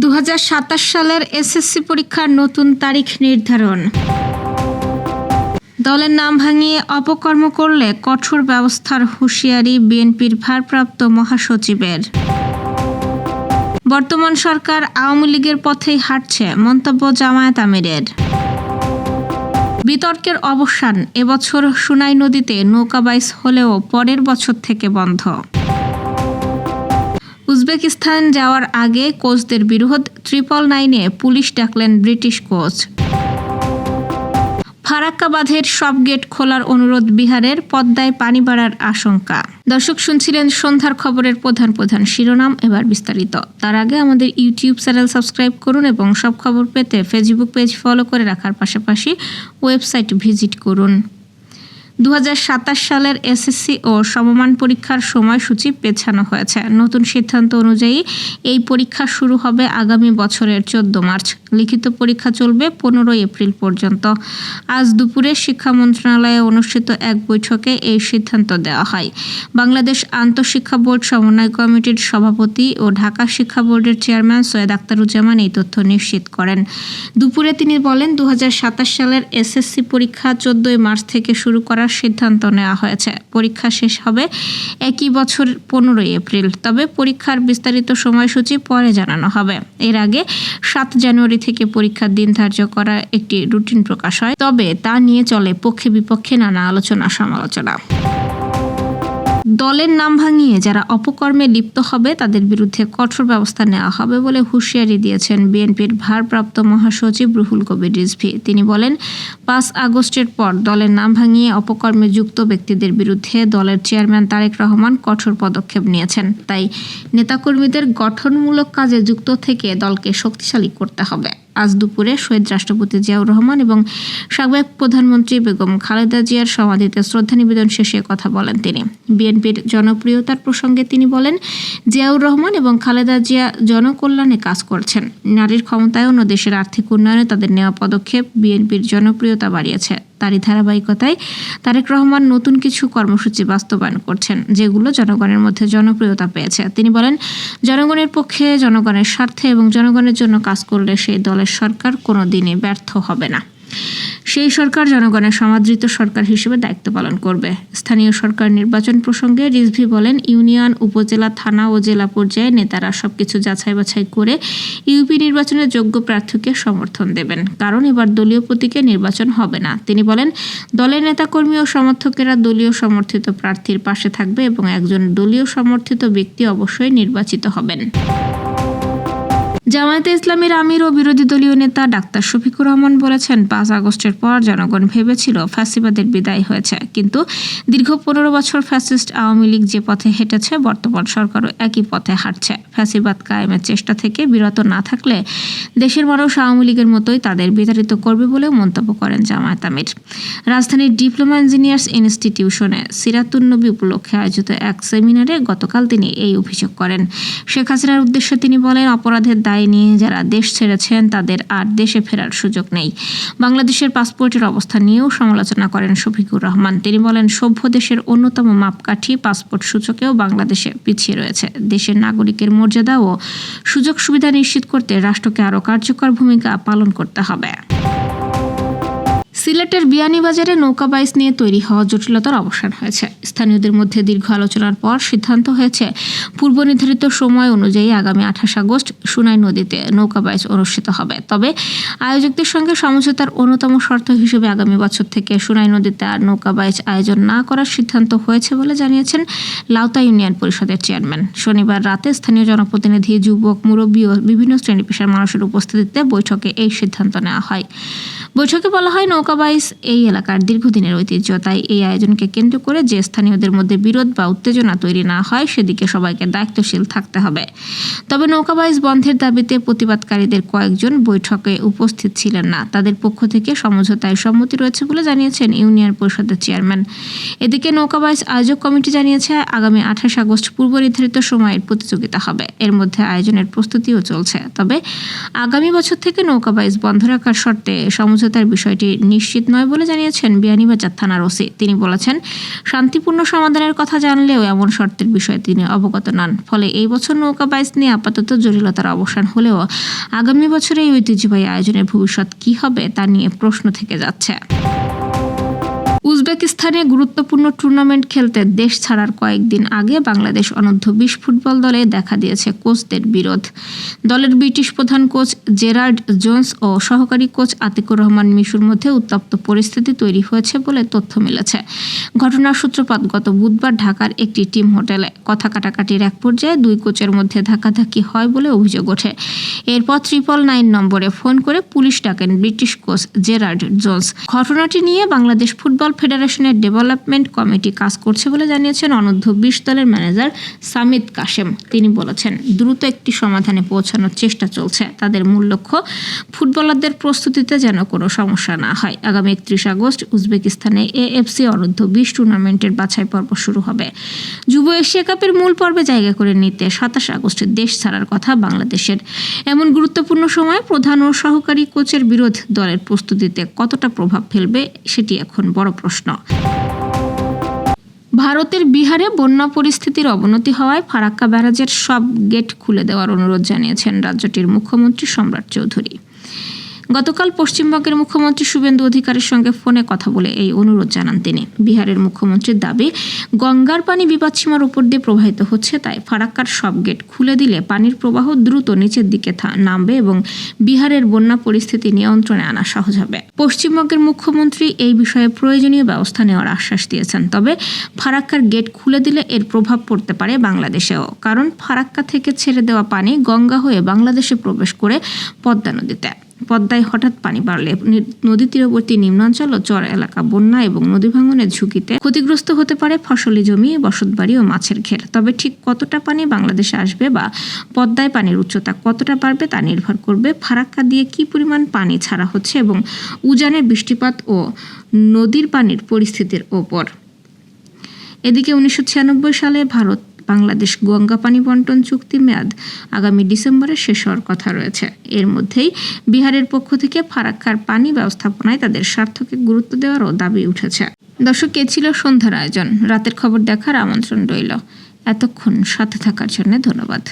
2027 সালের এসএসসি পরীক্ষার নতুন তারিখ নির্ধারণ। দলের নাম ভাঙিয়ে অপকর্ম করলে কঠোর ব্যবস্থার হুঁশিয়ারি বিএনপির ভারপ্রাপ্ত মহাসচিবের। বর্তমান সরকার আওয়ামী লীগের পথেই হাঁটছে, মন্তব্য জামায়াত আমিরের। বিতর্কের অবসান, এবছর সুনাই নদীতে নৌকাবাইচ হলেও পরের বছর থেকে বন্ধ। উজবেকিস্তান যাওয়ার আগে কোচদের বিরোধ, 999-এ পুলিশ ডাকলেন ব্রিটিশ কোচ। ফারাক্কা বাঁধের সব গেট খোলার অনুরোধ বিহারের, পদ্মায় পানি বাড়ার আশঙ্কা। দর্শক, শুনছিলেন সন্ধ্যার খবরের প্রধান প্রধান শিরোনাম, এবার বিস্তারিত। তার আগে আমাদের ইউটিউব চ্যানেল সাবস্ক্রাইব করুন এবং সব খবর পেতে ফেসবুক পেজ ফলো করে রাখার পাশাপাশি ওয়েবসাইট ভিজিট করুন। 2027 সালের এসএসসি ও সমমান পরীক্ষার সময়সূচি পেছানো হয়েছে। নতুন সিদ্ধান্ত অনুযায়ী এই পরীক্ষা শুরু হবে আগামী বছরের 14 মার্চ। লিখিত পরীক্ষা চলবে 15 এপ্রিল পর্যন্ত। আজ দুপুরে শিক্ষা মন্ত্রণালয়ে অনুষ্ঠিত এক বৈঠকে এই সিদ্ধান্ত দেওয়া হয়। বাংলাদেশ আন্তঃশিক্ষা বোর্ড সমন্বয় কমিটির সভাপতি ও ঢাকা শিক্ষা বোর্ডের চেয়ারম্যান সৈয়দ আখতারুজ্জামান এই তথ্য নিশ্চিত করেন। দুপুরে তিনি বলেন, 2027 সালের এসএসসি পরীক্ষা 14 মার্চ থেকে শুরু করার সিদ্ধান্ত নেওয়া হয়েছে। পরীক্ষা শেষ হবে একই বছর 15 এপ্রিল। তবে পরীক্ষার বিস্তারিত সময়সূচি পরে জানানো হবে। এর আগে 7 জানুয়ারি থেকে পরীক্ষার দিন ধার্য করা একটি রুটিন প্রকাশ হয়, তবে তা নিয়ে চলে পক্ষে বিপক্ষে নানা আলোচনা সমালোচনা। দলের নাম ভাঙিয়ে যারা অপকর্মে লিপ্ত হবে তাদের বিরুদ্ধে কঠোর ব্যবস্থা নেওয়া হবে বলে হুঁশিয়ারি দিয়েছেন বিএনপির ভারপ্রাপ্ত মহাসচিব রুহুল কবির রিজভী। তিনি বলেন, 5 আগস্টের পর দলের নাম ভাঙিয়ে অপকর্মে যুক্ত ব্যক্তিদের বিরুদ্ধে দলের চেয়ারম্যান তারেক রহমান কঠোর পদক্ষেপ নিয়েছেন। তাই নেতাকর্মীদের গঠনমূলক কাজে যুক্ত থেকে দলকে শক্তিশালী করতে হবে। আজ দুপুরে শহীদ রাষ্ট্রপতি জিয়াউর রহমান এবং সাবেক প্রধানমন্ত্রী বেগম খালেদা জিয়ার সমাধিতে শ্রদ্ধা নিবেদন শেষে কথা বলেন তিনি। বিএনপির জনপ্রিয়তার প্রসঙ্গে তিনি বলেন, জিয়াউর রহমান এবং খালেদা জিয়া জনকল্যাণে কাজ করছেন। নারীর ক্ষমতায়ন ও দেশের আর্থিক উন্নয়নে তাদের নেওয়া পদক্ষেপ বিএনপির জনপ্রিয়তা বাড়িয়েছে। তারই ধারাবাহিকতায় তারেক রহমান নতুন কিছু কর্মসূচি বাস্তবায়ন করছেন, যেগুলো জনগণের মধ্যে জনপ্রিয়তা পেয়েছে। তিনি বলেন, জনগণের পক্ষে, জনগণের স্বার্থে এবং জনগণের জন্য কাজ করলে সেই দলের সরকার কোনো দিনই ব্যর্থ হবে না। সেই সরকার জনগণের সমাদৃত সরকার হিসেবে দায়িত্ব পালন করবে। স্থানীয় সরকার নির্বাচন প্রসঙ্গে রিজভী বলেন, ইউনিয়ন, উপজেলা, থানা ও জেলা পর্যায়ে নেতারা সবকিছু যাচাই বাছাই করে ইউপি নির্বাচনে যোগ্য প্রার্থীকে সমর্থন দেবেন, কারণ এবার দলীয় প্রতীকে নির্বাচন হবে না। তিনি বলেন, দলের নেতাকর্মী ও সমর্থকেরা দলীয় সমর্থিত প্রার্থীর পাশে থাকবে এবং একজন দলীয় সমর্থিত ব্যক্তি অবশ্যই নির্বাচিত হবেন। জামায়াতে ইসলামীর আমির ও বিরোধী দলীয় নেতা ডাক্তার শফিকুর রহমান বলেছেন, 5 আগস্টের পর জনগণ ভেবেছিল ফ্যাসিবাদের বিদায় হয়েছে, কিন্তু দীর্ঘ 15 বছর ফ্যাসিস্ট আওয়ামী লীগ যে পথে হেঁটেছে, বর্তমান সরকারও একই পথে হাঁটছে। ফ্যাসিবাদ কায়েমের চেষ্টা থেকে বিরত না থাকলে দেশের মানুষ আওয়ামী লীগের মতোই তাদের বিতাড়িত করবে বলেও মন্তব্য করেন জামায়াত আমির। রাজধানীর ডিপ্লোমা ইঞ্জিনিয়ার্স ইনস্টিটিউশনে সিরাতুন্নবী উপলক্ষে আয়োজিত এক সেমিনারে গতকাল তিনি এই অভিযোগ করেন। শেখ হাসিনার উদ্দেশ্যে তিনি বলেন, অপরাধের দায় নিয়ে যারা দেশ ছেড়েছেন তাদের আর দেশে ফেরার সুযোগ নেই। বাংলাদেশের পাসপোর্টের অবস্থা নিয়েও সমালোচনা করেন শফিকুর রহমান। তিনি বলেন, সভ্য দেশের অন্যতম মাপকাঠি পাসপোর্ট সূচকেও বাংলাদেশে পিছিয়ে রয়েছে। দেশের নাগরিকের মর্যাদা ও সুযোগ সুবিধা নিশ্চিত করতে রাষ্ট্রকে আরও কার্যকর ভূমিকা পালন করতে হবে। সিলেটের বিয়ানীবাজারে নৌকাবাইচ নিয়ে তৈরি হওয়া জটিলতার অবসান হয়েছে। স্থানীয়দের মধ্যে দীর্ঘ আলোচনার পর সিদ্ধান্ত হয়েছে, পূর্ব নির্ধারিত সময় অনুযায়ী আগামী 28 আগস্ট সুনাই নদীতে নৌকাবাইচ অনুষ্ঠিত হবে। তবে আয়োজকদের সঙ্গে সমঝোতার অন্যতম শর্ত হিসেবে আগামী বছর থেকে সুনাই নদীতে আর নৌকাবাইচ আয়োজন না করার সিদ্ধান্ত হয়েছে বলে জানিয়েছেন লাউতা ইউনিয়ন পরিষদের চেয়ারম্যান। শনিবার রাতে স্থানীয় জনপ্রতিনিধি, যুবক, মুরব্বী ও বিভিন্ন শ্রেণী পেশার মানুষের উপস্থিতিতে বৈঠকে এই সিদ্ধান্ত নেওয়া হয়। বৈঠকে বলা হয়, নৌকাবাইচ এই এলাকার দীর্ঘদিনের ঐতিহ্য, তাই এই আয়োজনকে কেন্দ্র করে যে স্থানীয়দের মধ্যে বিরোধ বা উত্তেজনা তৈরি না হয় সেদিকে সবাইকে দায়িত্বশীল থাকতে হবে। তবে নৌকাবাইচ বন্ধের দাবিতে প্রতিবাদকারীদের কয়েকজন বৈঠকে উপস্থিত ছিলেন না। তাদের পক্ষ থেকে সমঝোতায় সম্মতি রয়েছে বলে জানিয়েছেন ইউনিয়ন পরিষদের চেয়ারম্যান। এদিকে নৌকাবাইচ আয়োজক কমিটি জানিয়েছে, আগামী 28 আগস্ট পূর্ব নির্ধারিত সময়ের প্রতিযোগিতা হবে। এর মধ্যে আয়োজনের প্রস্তুতিও চলছে। তবে আগামী বছর থেকে নৌকাবাইচ বন্ধ রাখার শর্তে সমঝোতার বিষয়টি নিশ্চিত নয় বলে জানিয়েছেন বিয়ানীবাজার থানার ওসি। তিনি বলেছেন, শান্তিপূর্ণ সমাধানের কথা জানলেও এমন শর্তের বিষয়ে তিনি অবগত নন। ফলে এই বছর নৌকা বাইচ নিয়ে আপাতত জটিলতার অবসান হলেও আগামী বছরে এই ঐতিহ্যবাহী আয়োজনের ভবিষ্যৎ কী হবে তা নিয়ে প্রশ্ন থেকে যাচ্ছে। উজবেকিস্তানে গুরুত্বপূর্ণ টুর্নামেন্ট খেলতে দেশ ছাড়ার কয়েকদিন আগে বাংলাদেশ অনূর্ধ্ব-20 ফুটবল দলে দেখা দিয়েছে কোচদের বিরোধ। দলের ব্রিটিশ প্রধান কোচ জেরার্ড জোন্স ও সহকারী কোচ আতিকুর রহমান মিশুর মধ্যে উত্তপ্ত পরিস্থিতি তৈরি হয়েছে বলে তথ্য মিলেছে। ঘটনার সূত্রপাত গত বুধবার ঢাকার একটি টিম হোটেলে। কথা কাটাকাটির এক পর্যায়ে দুই কোচের মধ্যে ধাক্কাধাক্কি হয় বলে অভিযোগ ওঠে। এরপর 999 নম্বরে ফোন করে পুলিশ ডাকেন ব্রিটিশ কোচ জেরার্ড জোন্স। ঘটনাটি নিয়ে বাংলাদেশ ফুটবল ফেডারেশনের ডেভেলপমেন্ট কমিটি কাজ করছে বলে জানিয়েছেন অনূর্ধ্ব-20 দলের ম্যানেজার সামিদ কাশেম। তিনি বলেছেন, দ্রুত একটি সমাধানে পৌঁছানোর চেষ্টা চলছে। তাদের মূল লক্ষ্য ফুটবলারদের প্রস্তুতিতে যেন কোনো সমস্যা না হয়। আগামী 31 আগস্ট উজবেকিস্তানে এএফসি অনূর্ধ্ব-20 টুর্নামেন্টের বাছাই পর্ব শুরু হবে। যুব এশিয়া কাপের মূল পর্বে জায়গা করে নিতে 27 আগস্ট দেশ ছাড়ার কথা বাংলাদেশের। এমন গুরুত্বপূর্ণ সময় প্রধান ও সহকারী কোচের বিরোধ দলের প্রস্তুতিতে কতটা প্রভাব ফেলবে সেটি এখন বড় প্রশ্ন। ভারতের বিহারে বন্যা পরিস্থিতির অবনতি হওয়ায় ফারাক্কা ব্যারাজের সব গেট খুলে দেওয়ার অনুরোধ জানিয়েছেন রাজ্যটির মুখ্যমন্ত্রী সম্রাট চৌধুরী। গতকাল পশ্চিমবঙ্গের মুখ্যমন্ত্রী শুভেন্দু অধিকারীর সঙ্গে ফোনে কথা বলে এই অনুরোধ জানান তিনি। বিহারের মুখ্যমন্ত্রীর দাবি, গঙ্গার পানি বিপদসীমার উপর দিয়ে প্রবাহিত হচ্ছে, তাই ফারাক্কার সব গেট খুলে দিলে পানির প্রবাহ দ্রুত নিচের দিকে নামবে এবং বিহারের বন্যা পরিস্থিতি নিয়ন্ত্রণে আনা সহজ হবে। পশ্চিমবঙ্গের মুখ্যমন্ত্রী এই বিষয়ে প্রয়োজনীয় ব্যবস্থা নেওয়ার আশ্বাস দিয়েছেন। তবে ফারাক্কার গেট খুলে দিলে এর প্রভাব পড়তে পারে বাংলাদেশেও, কারণ ফারাক্কা থেকে ছেড়ে দেওয়া পানি গঙ্গা হয়ে বাংলাদেশে প্রবেশ করে পদ্মা নদীতে। পদ্মায় হঠাৎ পানি বাড়লে নদী তীরবর্তী নিম্নাঞ্চল ও চর এলাকা বন্যা এবং নদী ভাঙনের ঝুঁকিতে ক্ষতিগ্রস্ত হতে পারে ফসলি জমি, বসতবাড়ি ও মাছের ঘের। তবে ঠিক কতটা পানি বাংলাদেশে আসবে বা পদ্মায় পানির উচ্চতা কতটা বাড়বে তা নির্ভর করবে ফারাক্কা দিয়ে কী পরিমাণ পানি ছাড়া হচ্ছে এবং উজানে বৃষ্টিপাত ও নদীর পানির পরিস্থিতির ওপর। এদিকে 1996 সালে ভারত বাংলাদেশ গঙ্গা পানি বন্টন চুক্তি মেয়াদ আগামী ডিসেম্বরে শেষ হওয়ার কথা রয়েছে। এর মধ্যেই বিহারের পক্ষ থেকে ফারাক্কার পানি ব্যবস্থাপনায় তাদের স্বার্থকে গুরুত্ব দেওয়ারও দাবি উঠেছে। দর্শক, এ ছিল সন্ধ্যার আয়োজন। রাতের খবর দেখার আমন্ত্রণ রইল। এতক্ষণ সাথে থাকার জন্য ধন্যবাদ।